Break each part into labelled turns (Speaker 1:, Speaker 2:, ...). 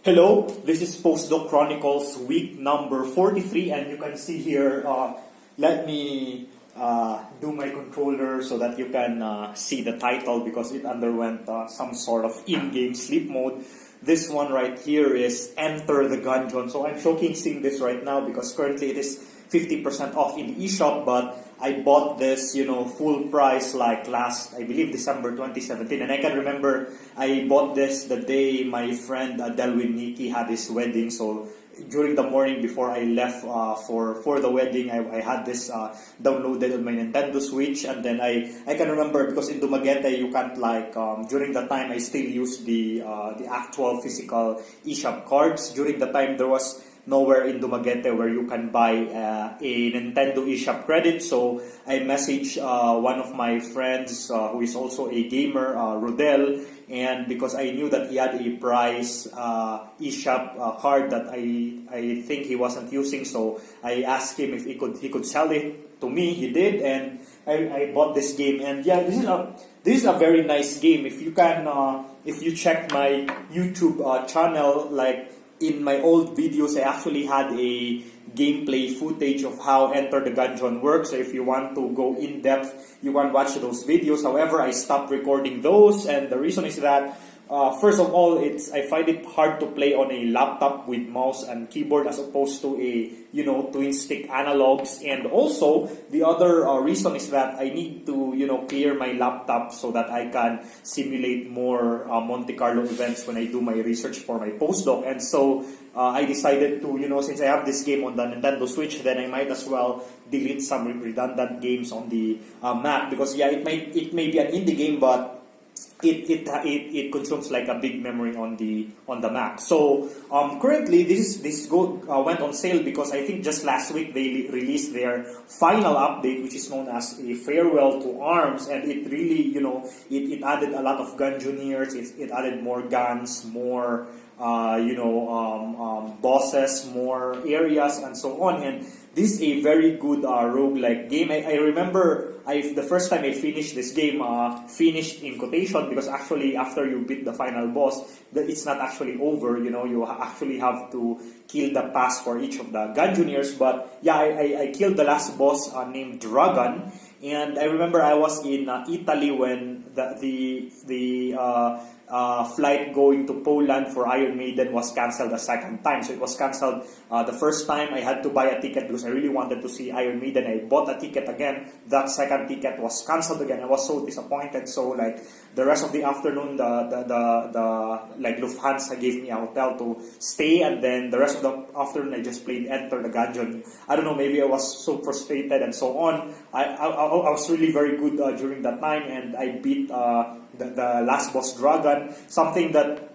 Speaker 1: Hello, this is Postdoc Chronicles week number 43, and you can see here, let me do my controller so that you can see the title because it underwent some sort of in-game sleep mode. This one right here is Enter the Gungeon. So I'm showcasing this right now because currently it is 50% off in the eShop, but I bought this, full price like last, I believe, December 2017. And I can remember I bought this the day my friend Delwin Nikki had his wedding. So during the morning before I left for the wedding, I had this downloaded on my Nintendo Switch. And then I can remember because in Dumaguete, you can't during the time I still used the actual physical eShop cards. During the time there was nowhere in Dumaguete where you can buy a Nintendo eShop credit. So I messaged one of my friends who is also a gamer, Rodel, and because I knew that he had a price eShop card that I think he wasn't using, so I asked him if he could sell it to me. He did, and I bought this game. And yeah, this is a very nice game. If you can, if you check my YouTube channel, like in my old videos, I actually had a gameplay footage of how Enter the Gungeon works. So if you want to go in depth, you can watch those videos. However, I stopped recording those, and the reason is that first of all, I find it hard to play on a laptop with mouse and keyboard as opposed to a twin stick analogs. And also the other reason is that I need to clear my laptop so that I can simulate more Monte Carlo events when I do my research for my postdoc. And so I decided to since I have this game on the Nintendo Switch, then I might as well delete some redundant games on the Mac, because yeah, it may be an indie game, but it consumes like a big memory on the Mac. So currently this went on sale because I think just last week they released their final update, which is known as a Farewell to Arms, and it really it added a lot of Gungeoneers. It added more guns, more bosses, more areas, and so on. And this is a very good roguelike game. I remember the first time I finished this game, finished in quotation, because actually after you beat the final boss, it's not actually over. You actually have to kill the pass for each of the Gungeoneers. But yeah, I killed the last boss named Dragon. And I remember I was in Italy when the flight going to Poland for Iron Maiden was cancelled a second time. So it was cancelled the first time. I had to buy a ticket because I really wanted to see Iron Maiden. I bought a ticket again. That second ticket was cancelled again. I was so disappointed. So like the rest of the afternoon, the Lufthansa gave me a hotel to stay, and then the rest of the afternoon I just played Enter the Gungeon. I don't know, maybe I was so frustrated and so on. I was really very good during that time, and I beat the last boss Dragon, something that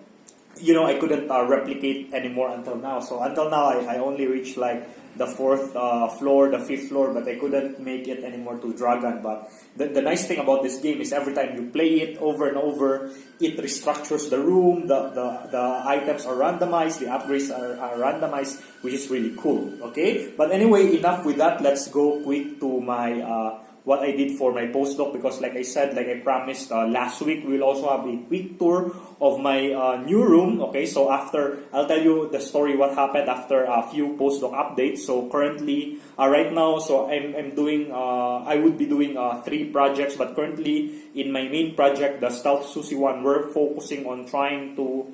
Speaker 1: I couldn't replicate anymore until now. So until now I only reached like the fourth floor, the fifth floor, but I couldn't make it anymore to Dragon. But the nice thing about this game is every time you play it over and over, it restructures the room, the items are randomized, the upgrades are randomized, which is really cool. Okay, but anyway, enough with that. Let's go quick to my what I did for my postdoc, because like I said, like I promised last week, we'll also have a quick tour of my new room. Okay, so after, I'll tell you the story what happened after a few postdoc updates. So currently, right now, so I'm doing, I would be doing 3 projects, but currently in my main project, the Stealth Susie one, we're focusing on trying to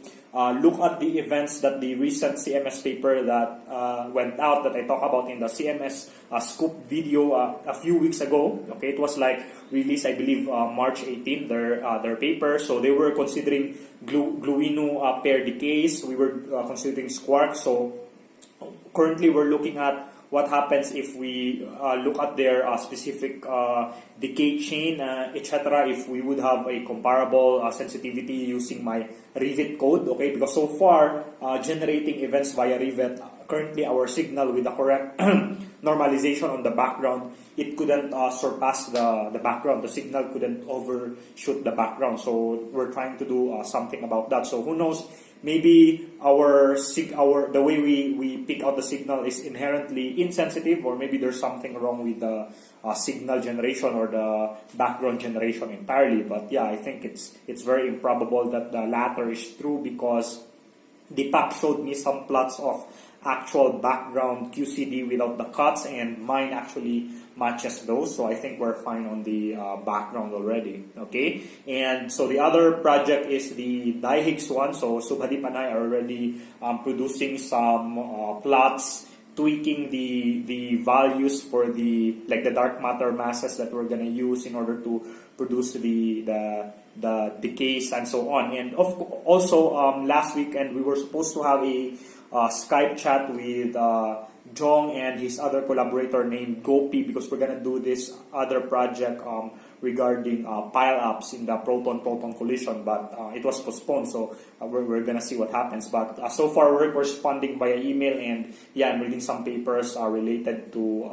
Speaker 1: look at the events that the recent CMS paper that went out, that I talked about in the CMS scoop video a few weeks ago. Okay, it was like released, I believe, March 18, their paper. So they were considering Gluino pair decays. We were considering Squark. So currently we're looking at what happens if we look at their specific decay chain, etc. If we would have a comparable sensitivity using my Rivet code, okay? Because so far, generating events via Rivet, currently our signal with the correct normalization on the background, it couldn't surpass the background. The signal couldn't overshoot the background. So we're trying to do something about that. So who knows? Maybe the way we pick out the signal is inherently insensitive, or maybe there's something wrong with the signal generation or the background generation entirely. But yeah, I think it's very improbable that the latter is true, because Deepak showed me some plots of actual background QCD without the cuts, and mine actually matches those. So I think we're fine on the background already. Okay, and so the other project is the Dihiggs one. So Subhadip and I are already producing some plots, tweaking the values for the dark matter masses that we're gonna use in order to produce the decays and so on. And also last weekend we were supposed to have a Skype chat with Jong and his other collaborator named Gopi, because we're gonna do this other project regarding pile-ups in the proton-proton collision, but it was postponed, so we're gonna see what happens. But so far we're responding via email, and yeah, I'm reading some papers related to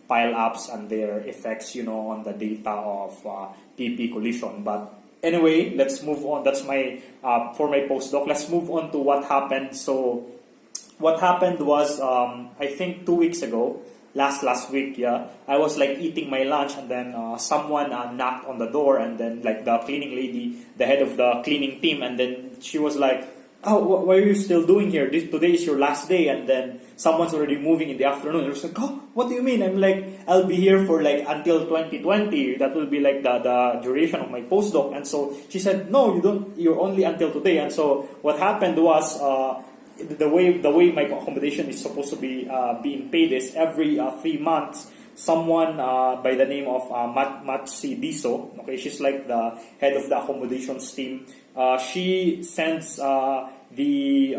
Speaker 1: pile-ups and their effects, on the data of PP collision. But anyway, let's move on. That's my for my postdoc. Let's move on to what happened. So what happened was, I think 2 weeks ago, last week, yeah, I was like eating my lunch, and then someone knocked on the door, and then like the cleaning lady, the head of the cleaning team, and then she was like, "Oh, what are you still doing here? Today is your last day," and then someone's already moving in the afternoon. I was like, "Oh, what do you mean?" I'm like, "I'll be here for like until 2020. That will be like the duration of my postdoc." And so she said, "No, you don't. You're only until today." And so what happened was, the way my accommodation is supposed to be being paid is every 3 months, someone by the name of Matsi Diso, okay, she's like the head of the accommodations team. She sends the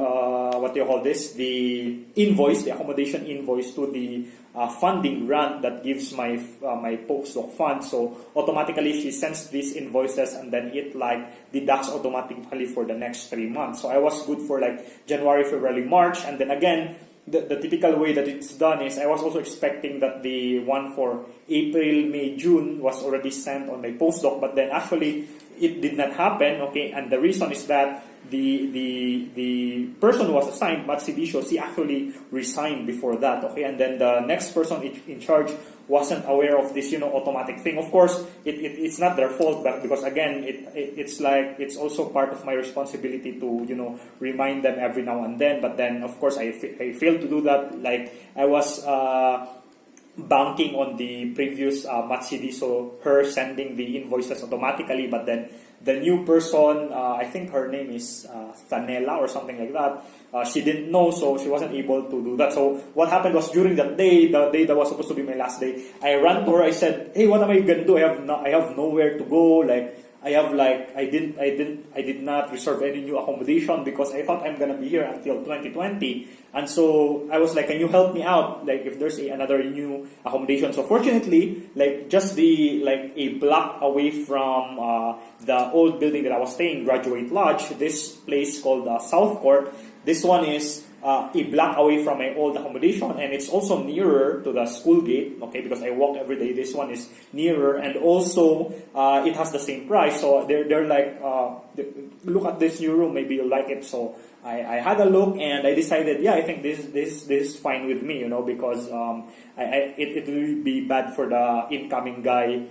Speaker 1: what do you call this? The invoice, the accommodation invoice, to the funding grant that gives my my postdoc fund. So automatically she sends these invoices, and then it like deducts automatically for the next 3 months. So I was good for like January, February, March, and then again the typical way that it's done is I was also expecting that the one for April, May, June was already sent on my postdoc, but then actually it did not happen. Okay, and the reason is that the person who was assigned, Matsidisho, she actually resigned before that. Okay, and then the next person in charge wasn't aware of this, automatic thing. Of course, it's not their fault, but because again, it's like it's also part of my responsibility to remind them every now and then. But then, of course, I failed to do that. Like I was banking on the previous Matsidi, so her sending the invoices automatically, but then the new person, I think her name is Thanela or something like that, she didn't know, so she wasn't able to do that. So what happened was, during that day, the day that was supposed to be my last day, I ran to her, I said, "Hey, what am I gonna do? I have nowhere to go, like I did not reserve any new accommodation because I thought I'm gonna be here until 2020. And so I was like, "Can you help me out? Like if there's another new accommodation." So fortunately, like just a block away from the old building that I was staying, Graduate Lodge, this place called South Court. This one is a block away from my old accommodation, and it's also nearer to the school gate, okay, because I walk every day. This one is nearer, and also it has the same price. So they're like, "Look at this new room, maybe you'll like it." So I had a look, and I decided, yeah, I think this is fine with me, because it will be bad for the incoming guy.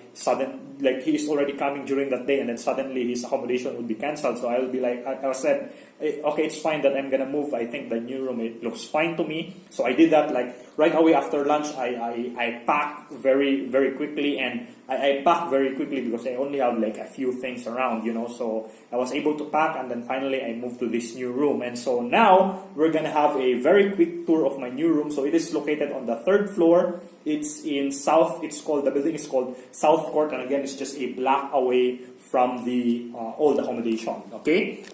Speaker 1: Like he's already coming during that day, and then suddenly his accommodation would be cancelled. So I'll be like, I said, okay, it's fine that I'm gonna move. I think the new room, it looks fine to me. So I did that like right away after lunch. I packed very very quickly, and I packed very quickly because I only have like a few things around, So I was able to pack, and then finally I moved to this new room. And so now we're gonna have a very quick tour of my new room. So it is located on the 3rd floor. It's in South. The building is called South Court, and again, it's just a block away from the old accommodation. Okay,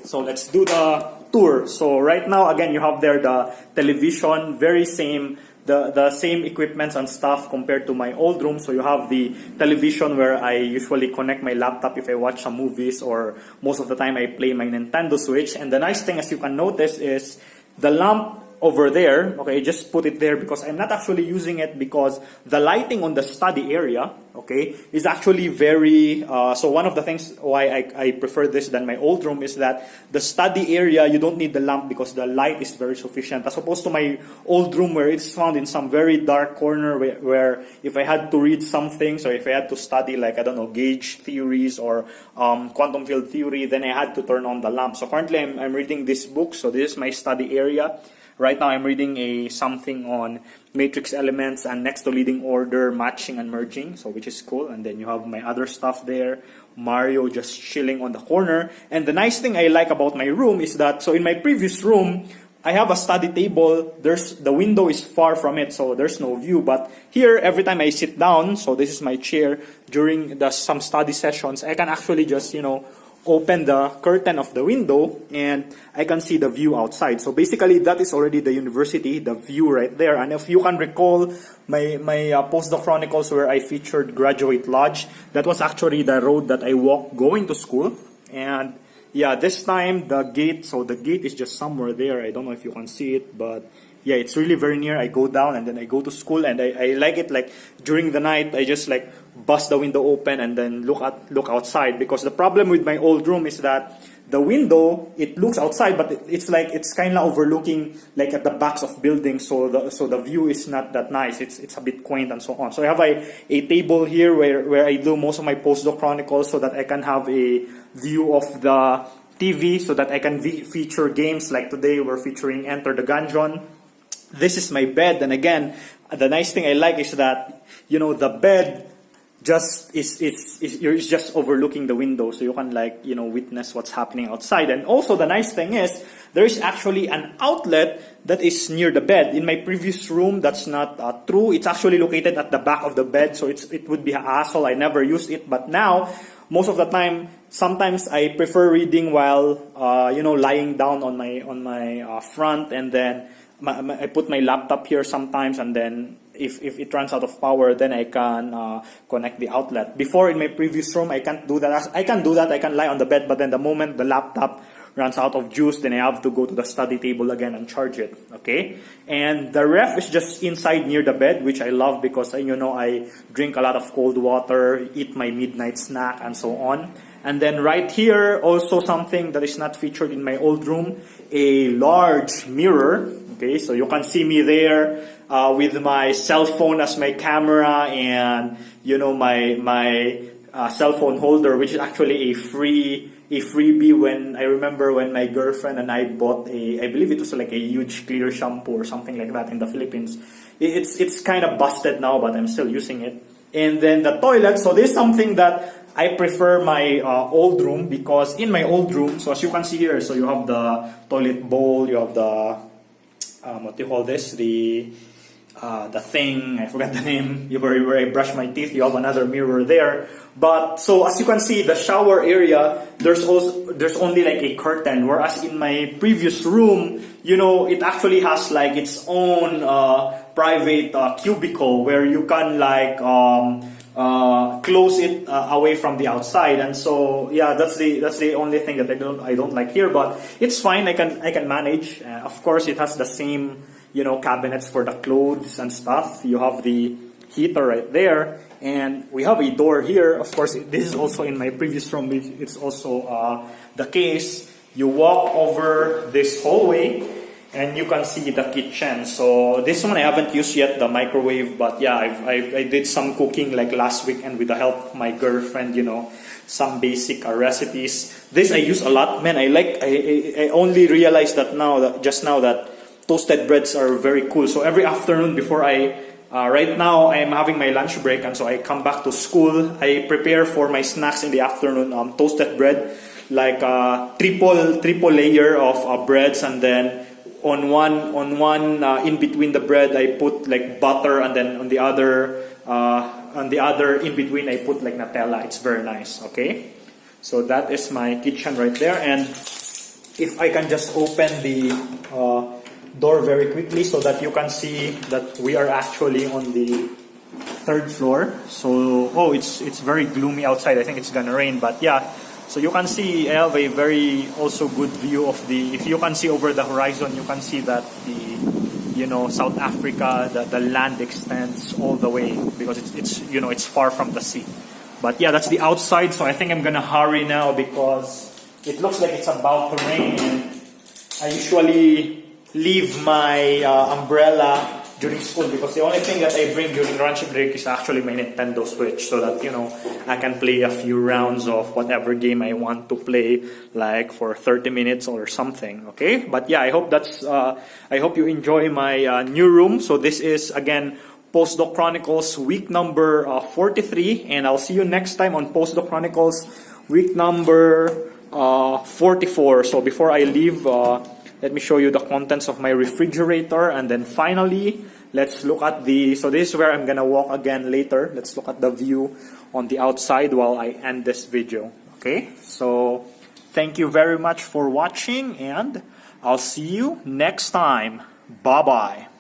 Speaker 1: so let's do the tour. So right now, again, you have there the television, very same. The same equipments and stuff compared to my old room. So you have the television where I usually connect my laptop if I watch some movies, or most of the time I play my Nintendo Switch. And the nice thing, as you can notice, is the lamp over there. Okay, just put it there because I'm not actually using it, because the lighting on the study area, okay, is actually very, so one of the things why I prefer this than my old room is that the study area, you don't need the lamp because the light is very sufficient, as opposed to my old room where it's found in some very dark corner where if I had to read some things, or if I had to study, like, I don't know, gauge theories or quantum field theory, then I had to turn on the lamp. So currently I'm reading this book, so this is my study area. Right now, I'm reading something on matrix elements and next to leading order, matching and merging, so which is cool. And then you have my other stuff there. Mario just chilling on the corner. And the nice thing I like about my room is that, so in my previous room, I have a study table. The window is far from it, so there's no view. But here, every time I sit down, so this is my chair, during some study sessions, I can actually just, open the curtain of the window and I can see the view outside. So basically that is already the university, the view right there. And if you can recall my Postdoc Chronicles where I featured Graduate Lodge, that was actually the road that I walked going to school. And yeah, this time the gate, so the gate is just somewhere there. I don't know if you can see it, but yeah, it's really very near. I go down and then I go to school, and I like it, like during the night I just like bust the window open and then look outside, because the problem with my old room is that the window, it looks outside, but it's kind of overlooking like at the backs of buildings, so the view is not that nice. It's a bit quaint and so on. So I have a table here where I do most of my Postdoc Chronicles, so that I can have a view of the TV, so that I can feature games. Like today we're featuring Enter the Gungeon. This is my bed, and again, the nice thing I like is that, the bed just you're just overlooking the window, so you can witness what's happening outside. And also the nice thing is there is actually an outlet that is near the bed. In my previous room, that's not true. It's actually located at the back of the bed, so it would be a hassle. I never used it, but now most of the time, sometimes I prefer reading while lying down on my front, and then I put my laptop here sometimes, and then if it runs out of power, then I can connect the outlet. Before, in my previous room, I can't do that. I can do that. I can lie on the bed, but then the moment the laptop runs out of juice, then I have to go to the study table again and charge it. Okay? And the ref is just inside near the bed, which I love because, I drink a lot of cold water, eat my midnight snack, and so on. And then right here, also something that is not featured in my old room, a large mirror. Okay, so you can see me there with my cell phone as my camera, and my cell phone holder, which is actually a freebie. When I remember when my girlfriend and I bought I believe it was like a huge clear shampoo or something like that in the Philippines. It's kind of busted now, but I'm still using it. And then the toilet. So this is something that I prefer my old room, because in my old room, so as you can see here, so you have the toilet bowl, you have the what do you call this? The thing, I forgot the name, where I brush my teeth. You have another mirror there. But so as you can see, the shower area, there's only like a curtain, whereas in my previous room, it actually has like its own private cubicle where you can like close it away from the outside. And so yeah, that's the only thing that I don't like here, but it's fine. I can manage. Of course, it has the same cabinets for the clothes and stuff. You have the heater right there, and we have a door here. Of course, this is also in my previous room. It's also the case. You walk over this hallway, and you can see the kitchen. So this one I haven't used yet, the microwave, but yeah, I did some cooking like last weekend with the help of my girlfriend, some basic recipes. This I use a lot. Man, I only realized that just now that toasted breads are very cool. So every afternoon before right now I'm having my lunch break, and so I come back to school, I prepare for my snacks in the afternoon, toasted bread, like triple layer of breads, and then on one in between the bread I put like butter, and then on the other in between I put like Nutella. It's very nice. Okay, so that is my kitchen right there. And if I can just open the door very quickly so that you can see that we are actually on the third floor. So it's very gloomy outside. I think it's gonna rain, but yeah. So you can see I have a very also good view of if you can see over the horizon, you can see that South Africa, the land extends all the way because it's far from the sea. But yeah, that's the outside, so I think I'm gonna hurry now because it looks like it's about to rain. And I usually leave my umbrella during school because the only thing that I bring during lunch break is actually my Nintendo Switch, so that I can play a few rounds of whatever game I want to play, like for 30 minutes or something. Okay, but yeah, I hope you enjoy my new room. So this is again Postdoc Chronicles week number 43, and I'll see you next time on Postdoc Chronicles week number 44. So before I leave, let me show you the contents of my refrigerator, and then finally, let's look at so this is where I'm gonna walk again later. Let's look at the view on the outside while I end this video. Okay, so thank you very much for watching, and I'll see you next time. Bye-bye.